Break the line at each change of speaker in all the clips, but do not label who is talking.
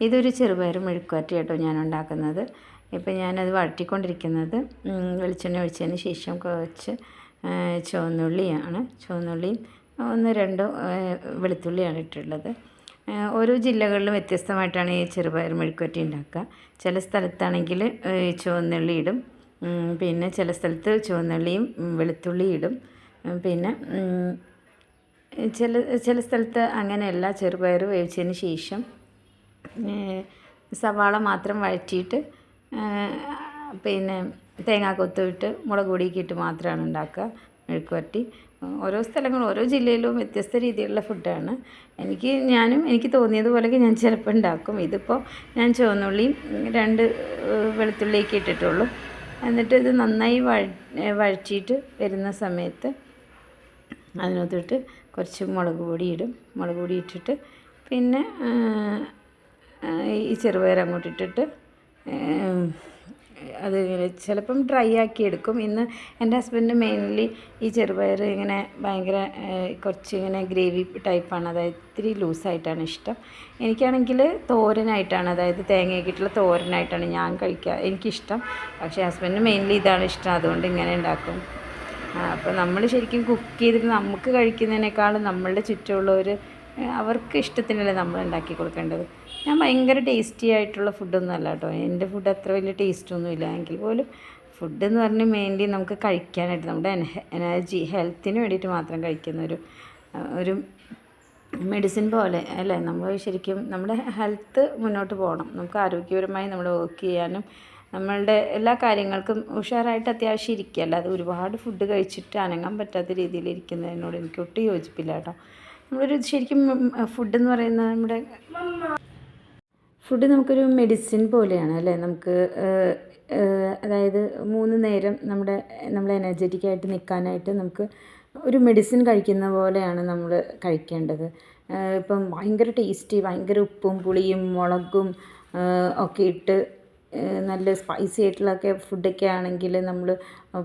ഇതൊരു ചെറുപയർ മെഴുക്കുവരട്ടി കേട്ടോ ഞാൻ ഉണ്ടാക്കുന്നത്. ഇപ്പം ഞാനത് വഴറ്റിക്കൊണ്ടിരിക്കുന്നത് വെളിച്ചെണ്ണ ഒഴിച്ചതിന് ശേഷം കുറച്ച് ചുവന്നുള്ളിയും 1-2 വെളുത്തുള്ളിയാണ് ഇട്ടിട്ടുള്ളത്. ഓരോ ജില്ലകളിലും വ്യത്യസ്തമായിട്ടാണ് ഈ ചെറുപയർ മെഴുക്കുവരട്ടി ഉണ്ടാക്കുക. ചില സ്ഥലത്താണെങ്കിൽ ചുവന്നുള്ളി ഇടും, പിന്നെ ചില സ്ഥലത്ത് ചുവന്നുള്ളിയും വെളുത്തുള്ളിയും ഇടും. പിന്നെ ചില സ്ഥലത്ത് അങ്ങനെയല്ല, ചെറുപയർ വേവിച്ചതിന് ശേഷം സവാള മാത്രം വഴറ്റിയിട്ട് പിന്നെ തേങ്ങാക്കൊത്തും ഇട്ട് മുളക് പൊടിയൊക്കെ ഇട്ട് മാത്രമാണ് ഉണ്ടാക്കുക മെഴുക്കുവരട്ടി. ഓരോ സ്ഥലങ്ങളും ഓരോ ജില്ലയിലും വ്യത്യസ്ത രീതിയിലുള്ള ഫുഡാണ്. എനിക്ക് തോന്നിയതുപോലെയൊക്കെ ഞാൻ ചിലപ്പോൾ ഉണ്ടാക്കും. ഇതിപ്പോൾ ഞാൻ ചുവന്നുള്ളിയും 2 വെളുത്തുള്ളിയൊക്കെ ഇട്ടിട്ടുള്ളൂ. എന്നിട്ട് ഇത് നന്നായി വഴറ്റിയിട്ട് വരുന്ന സമയത്ത് അതിനകത്തോട്ട് കുറച്ച് മുളക് പൊടി ഇടും. മുളക് പൊടി ഇട്ടിട്ട് പിന്നെ ഈ ചെറുപയർ അങ്ങോട്ട് ഇട്ടിട്ട് അത് ചിലപ്പം ഡ്രൈ ആക്കി എടുക്കും. ഇന്ന് എൻ്റെ ഹസ്ബൻഡ് മെയിൻലി ഈ ചെറുപയർ ഇങ്ങനെ ഭയങ്കര കുറച്ച് ഇങ്ങനെ ഗ്രേവി ടൈപ്പാണ്, അതായത് ഇത്തിരി ലൂസായിട്ടാണ് ഇഷ്ടം. എനിക്കാണെങ്കിൽ തോരനായിട്ടാണ്, അതായത് തേങ്ങയൊക്കെ ഇട്ടുള്ള തോരനായിട്ടാണ് എനിക്കിഷ്ടം. പക്ഷേ ഹസ്ബൻഡ് മെയിൻലി ഇതാണ് ഇഷ്ടം, അതുകൊണ്ട് ഇങ്ങനെ ഉണ്ടാക്കും. അപ്പോൾ നമ്മൾ ശരിക്കും കുക്ക് ചെയ്തിട്ട് നമുക്ക് കഴിക്കുന്നതിനേക്കാളും നമ്മളുടെ ചുറ്റുമുള്ളവർ അവർക്ക് ഇഷ്ടത്തിനല്ലേ നമ്മൾ ഉണ്ടാക്കി കൊടുക്കേണ്ടത്. ഞാൻ ഭയങ്കര ടേസ്റ്റി ആയിട്ടുള്ള ഫുഡൊന്നും അല്ല കേട്ടോ, എൻ്റെ ഫുഡ് അത്ര വലിയ ടേസ്റ്റൊന്നും ഇല്ല. എങ്കിൽ പോലും ഫുഡ് എന്ന് പറഞ്ഞാൽ മെയിൻലി നമുക്ക് കഴിക്കാനായിട്ട്, നമ്മുടെ എനർജി ഹെൽത്തിന് വേണ്ടിയിട്ട് മാത്രം കഴിക്കുന്ന ഒരു മെഡിസിൻ പോലെ അല്ലേ. നമ്മൾ ശരിക്കും നമ്മുടെ ഹെൽത്ത് മുന്നോട്ട് പോകണം, നമുക്ക് ആരോഗ്യപരമായി നമ്മൾ വർക്ക് ചെയ്യാനും നമ്മളുടെ എല്ലാ കാര്യങ്ങൾക്കും ഉഷാറായിട്ട് അത്യാവശ്യം ഇരിക്കുക. അല്ലാതെ ഒരുപാട് ഫുഡ് കഴിച്ചിട്ട് അനങ്ങാൻ പറ്റാത്ത രീതിയിൽ ഇരിക്കുന്നതിനോട് എനിക്ക് ഒട്ടും യോജിപ്പില്ല കേട്ടോ. ശരിക്കും ഫുഡ് എന്ന് പറയുന്നത് ഫുഡ് നമുക്കൊരു മെഡിസിൻ പോലെയാണ് അല്ലേ. നമുക്ക് അതായത് 3 നേരം നമ്മൾ എനർജറ്റിക്കായിട്ട് നിൽക്കാനായിട്ട് നമുക്ക് ഒരു മെഡിസിൻ കഴിക്കുന്ന പോലെയാണ് നമ്മൾ കഴിക്കേണ്ടത്. ഇപ്പം ഭയങ്കര ടേസ്റ്റി, ഭയങ്കര ഉപ്പും പുളിയും മുളകും ഒക്കെ ഇട്ട് നല്ല സ്പൈസി ആയിട്ടുള്ളൊക്കെ ഫുഡൊക്കെ ആണെങ്കിൽ നമ്മൾ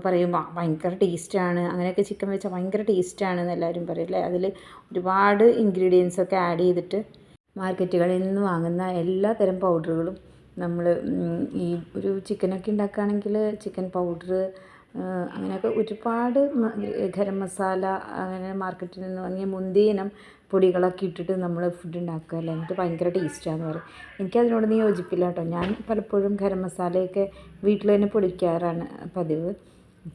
പറയും ഭയങ്കര ടേസ്റ്റാണ്, അങ്ങനെയൊക്കെ ചിക്കൻ വെച്ചാൽ ഭയങ്കര ടേസ്റ്റാണ് എന്ന് എല്ലാവരും പറയും അല്ലേ. അതിൽ ഒരുപാട് ഇൻഗ്രീഡിയൻസ് ഒക്കെ ആഡ് ചെയ്തിട്ട് മാർക്കറ്റുകളിൽ നിന്ന് വാങ്ങുന്ന എല്ലാ തരം പൗഡറുകളും നമ്മൾ ഈ ഒരു ചിക്കനൊക്കെ ഉണ്ടാക്കുകയാണെങ്കിൽ ചിക്കൻ പൗഡർ അങ്ങനെയൊക്കെ ഒരുപാട് ഗരം മസാല അങ്ങനെ മാർക്കറ്റിൽ നിന്ന് വാങ്ങിയ മുന്തിയ പൊടികളൊക്കെ ഇട്ടിട്ട് നമ്മൾ ഫുഡ് ഉണ്ടാക്കുക അല്ലേ. എന്നിട്ട് ഭയങ്കര ടേസ്റ്റാന്ന് പറയും. എനിക്കതിനോടൊന്നും യോജിപ്പില്ല കേട്ടോ. ഞാൻ പലപ്പോഴും ഗരം മസാലയൊക്കെ വീട്ടിൽ തന്നെ പൊടിക്കാറാണ് പതിവ്.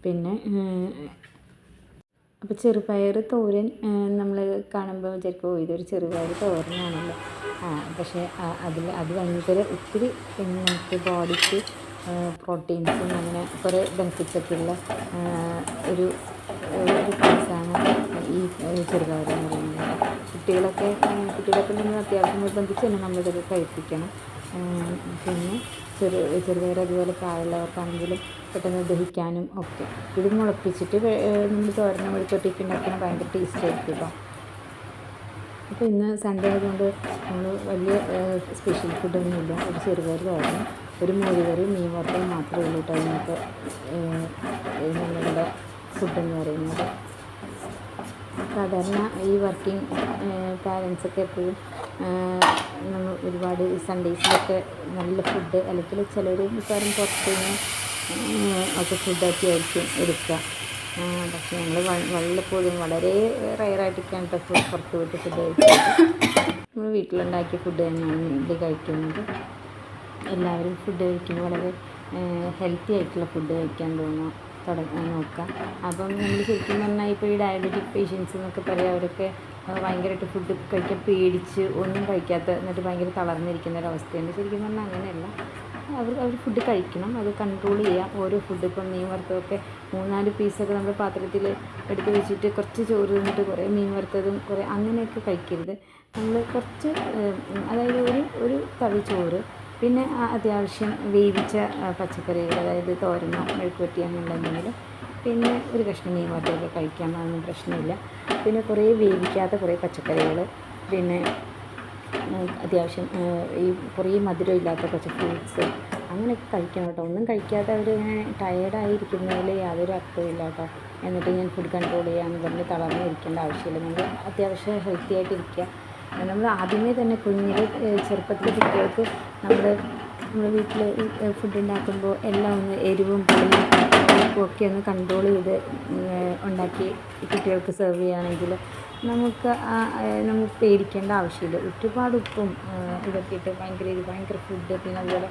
പിന്നെ അപ്പോൾ ചെറുപയർ തോരൻ നമ്മൾ കാണുമ്പോൾ വിചാരിക്കും ഇതൊരു ചെറുപയർ തോരനാണല്ലോ. പക്ഷേ അത് ഭയങ്കര ഒത്തിരി നമുക്ക് ബോഡിക്ക് പ്രോട്ടീൻസും അങ്ങനെ കുറേ ബെനിഫിറ്റ്സൊക്കെ ഉള്ള ഒരു ഫുഡ്സാണ് ഈ ചെറുപയർ എന്ന് പറയുന്നത്. കുട്ടികളൊക്കെ നമ്മൾ അത്യാവശ്യം നിർബന്ധിച്ച് തന്നെ നമ്മളിതൊക്കെ കഴിപ്പിക്കണം. പിന്നെ ചെറുപയർ അതുപോലെ പ്രായമുള്ളവർക്കാണെങ്കിലും പെട്ടെന്ന് ദഹിക്കാനും ഒക്കെ ഇത് മുളപ്പിച്ചിട്ട് നമ്മൾ തോരൻ മെഴുക്കുവരട്ടിയൊക്കെ ഉണ്ടാക്കുന്ന ഭയങ്കര ടേസ്റ്റ് ആയിരിക്കും കേട്ടോ. അപ്പോൾ ഇന്ന് സൺഡേ ആയതുകൊണ്ട് നമ്മൾ വലിയ സ്പെഷ്യൽ ഫുഡൊന്നുമില്ല. ഒരു ചെറുപയർ തോരനും ഒരു മോരുകറി മീൻ വറുത്തത് മാത്രമേ ഉള്ളൂ കേട്ടോ ഇന്നത്തെ നമ്മളുടെ ഫുഡെന്ന് പറയുന്നത്. സാധാരണ ഈ വർക്കിംഗ് പാരൻസൊക്കെ എപ്പോഴും നമ്മൾ ഒരുപാട് സൺഡേസിലൊക്കെ നല്ല ഫുഡ്, അല്ലെങ്കിൽ ചിലർ മിക്കവാറും പുറത്തുനിന്ന് ഒക്കെ ഫുഡൊക്കെ ആയിരിക്കും എടുക്കുക. പക്ഷേ ഞങ്ങൾ വല്ലപ്പോഴും വളരെ റയറായിട്ടൊക്കെയാണ് പുറത്ത് പോയിട്ട് ഫുഡ് കഴിക്കുന്നത്. നമ്മൾ വീട്ടിലുണ്ടാക്കിയ ഫുഡ് തന്നെയാണ് ഇത് കഴിക്കുന്നത്. എല്ലാവരും ഫുഡ് കഴിക്കുമ്പോൾ വളരെ ഹെൽത്തി ആയിട്ടുള്ള ഫുഡ് കഴിക്കാൻ നോക്കുക. അപ്പം നമ്മൾ ശരിക്കും പറഞ്ഞാൽ ഇപ്പോൾ ഈ ഡയബറ്റിക് പേഷ്യൻസ് എന്നൊക്കെ പറയാം, അവരൊക്കെ ഭയങ്കരമായിട്ട് ഫുഡ് കഴിക്കാൻ പേടിച്ച് ഒന്നും കഴിക്കാത്ത എന്നിട്ട് ഭയങ്കര തളർന്നിരിക്കുന്ന ഒരവസ്ഥയുണ്ട്. ശരിക്കും പറഞ്ഞാൽ അങ്ങനെയല്ല, അവർ ഫുഡ് കഴിക്കണം, അത് കൺട്രോൾ ചെയ്യാം. ഓരോ ഫുഡ് ഇപ്പം മീൻ വറുത്തതൊക്കെ 3-4 പീസൊക്കെ നമ്മൾ പാത്രത്തിൽ എടുത്ത് വെച്ചിട്ട് കുറച്ച് ചോറ് തിന്നിട്ട് കുറേ മീൻ വറുത്തതും കുറേ അങ്ങനെയൊക്കെ കഴിക്കരുത്. നമ്മൾ കുറച്ച് അതായത് ഒരു തവി ചോറ്, പിന്നെ അത്യാവശ്യം വേവിച്ച പച്ചക്കറികൾ, അതായത് തോരനോ മെഴുക്കുവരട്ടിയാണെന്നുണ്ടെങ്കിൽ പിന്നെ ഒരു കഷ്ണം മീൻ വറുത്തതൊക്കെ കഴിക്കാൻ അതൊന്നും പ്രശ്നമില്ല. പിന്നെ കുറേ വേവിക്കാത്ത കുറേ പച്ചക്കറികൾ, പിന്നെ അത്യാവശ്യം ഈ കുറേ മധുരമില്ലാത്ത കുറച്ച് ഫ്രൂട്ട്സ് അങ്ങനെയൊക്കെ കഴിക്കണം കേട്ടോ. ഒന്നും കഴിക്കാതെ അവർ ഇങ്ങനെ ടയേർഡായിരിക്കുന്നതിൽ യാതൊരു അർത്ഥമില്ല കേട്ടോ. എന്നിട്ട് ഞാൻ ഫുഡ് കൺട്രോൾ ചെയ്യാമെന്ന് പറഞ്ഞ് തളർന്നിരിക്കേണ്ട ആവശ്യമില്ല. നമ്മൾ അത്യാവശ്യം ഹെൽത്തി ആയിട്ടിരിക്കുക. നമ്മൾ ആദ്യമേ തന്നെ കുഞ്ഞിൽ ചെറുപ്പത്തിൽ കുട്ടികൾക്ക് നമ്മുടെ വീട്ടിൽ ഫുഡ് ഉണ്ടാക്കുമ്പോൾ എല്ലാം ഒന്ന് എരിവും പുളിയും ഉപ്പും ഒക്കെ ഒന്ന് കൺട്രോൾ ചെയ്ത് ഉണ്ടാക്കി കുട്ടികൾക്ക് സെർവ് ചെയ്യുകയാണെങ്കിൽ നമുക്ക് പേടിക്കേണ്ട ആവശ്യമില്ല. ഒരുപാട് ഉപ്പും ഇതൊക്കെ ഇട്ട് ഭയങ്കര ഫുഡ്, പിന്നെ അതുപോലെ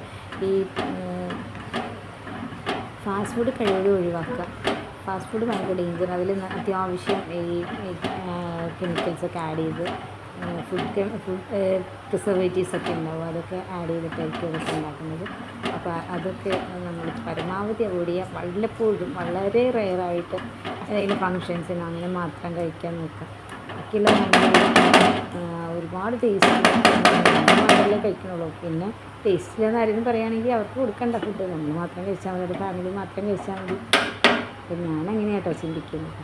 ഈ ഫാസ്റ്റ് ഫുഡ് കഴിവതും ഒഴിവാക്കുക. ഫാസ്റ്റ് ഫുഡ് ഭയങ്കര ഡേഞ്ചർ. അതിൽ അത്യാവശ്യം ഈ കെമിക്കൽസൊക്കെ ആഡ് ചെയ്ത് ഫുഡ് പ്രിസർവേറ്റീവ്സ് ഒക്കെ ഉണ്ടാവും, അതൊക്കെ ആഡ് ചെയ്തിട്ടായിരിക്കും അതൊക്കെ ഉണ്ടാക്കുന്നത്. അപ്പോൾ അതൊക്കെ നമ്മൾ പരമാവധി അവോയ്ഡ് ചെയ്യുക. വല്ലപ്പോഴും വളരെ റെയറായിട്ട് ഏതെങ്കിലും ഫങ്ഷൻസിന് അങ്ങനെ മാത്രം കഴിക്കാൻ നോക്കുക. ബാക്കിയുള്ള ഒരുപാട് ടേസ്റ്റ് മാത്രമല്ലേ കഴിക്കണുള്ളൂ. പിന്നെ ടേസ്റ്റില്ലെന്ന് ആരെങ്കിലും പറയുകയാണെങ്കിൽ അവർക്ക് കൊടുക്കണ്ട ഫുഡ്, നമ്മൾ മാത്രം കഴിച്ചാൽ മതി, ഫാമിലി മാത്രം കഴിച്ചാൽ മതി. അപ്പം ഞാനങ്ങനെയാട്ടോ ചിന്തിക്കുന്നത്.